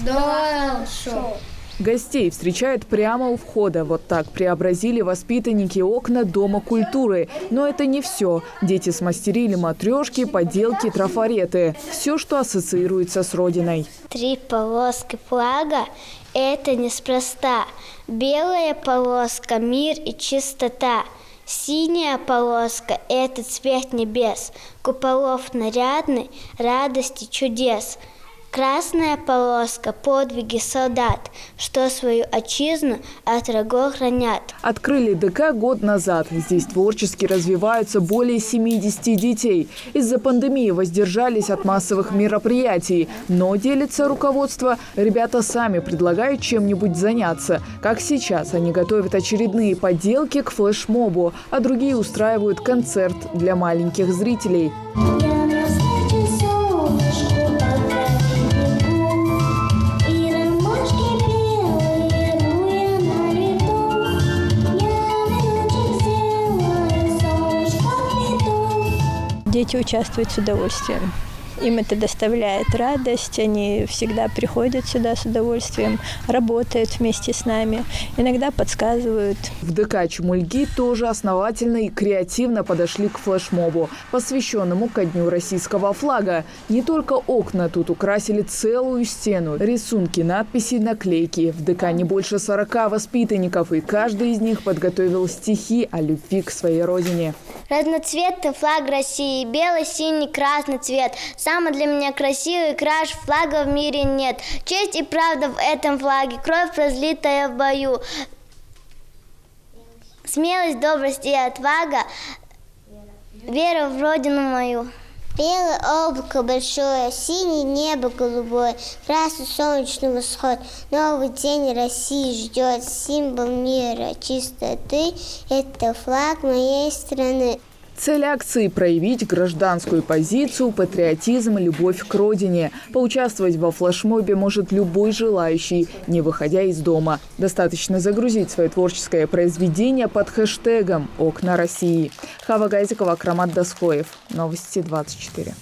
Хорошо. Гостей встречают прямо у входа. Вот так преобразили воспитанники окна Дома культуры. Но это не все. Дети смастерили матрешки, поделки, трафареты. Все, что ассоциируется с родиной. 3 полоски флага – это неспроста. Белая полоска – мир и чистота. Синяя полоска – это цвет небес. Куполов нарядный, радости чудес. Красная полоска – подвиги солдат, что свою отчизну от врагов хранят. Открыли ДК год назад. Здесь творчески развиваются более 70 детей. Из-за пандемии воздержались от массовых мероприятий. Но, делится руководство, ребята сами предлагают чем-нибудь заняться. Как сейчас они готовят очередные поделки к флешмобу, а другие устраивают концерт для маленьких зрителей. Дети участвуют с удовольствием. Им это доставляет радость, они всегда приходят сюда с удовольствием, работают вместе с нами, иногда подсказывают. В ДК Чумульги тоже основательно и креативно подошли к флешмобу, посвященному ко Дню российского флага. Не только окна тут украсили целую стену, рисунки, надписи, наклейки. В ДК не больше 40 воспитанников, и каждый из них подготовил стихи о любви к своей родине. Разноцветный флаг России, белый, синий, красный цвет. Самый для меня красивый краш флага в мире нет. Честь и правда в этом флаге, кровь разлитая в бою. Смелость, доблесть и отвага, вера в родину мою. Белое облако большое, синее небо голубое, красный солнечный восход. Новый день России ждет, символ мира, чистоты. Это флаг моей страны. Цель акции – проявить гражданскую позицию, патриотизм, любовь к родине. Поучаствовать во флешмобе может любой желающий, не выходя из дома. Достаточно загрузить свое творческое произведение под хэштегом «Окна России». Хава Гайзикова, Акрамат Дасхоев. Новости 24.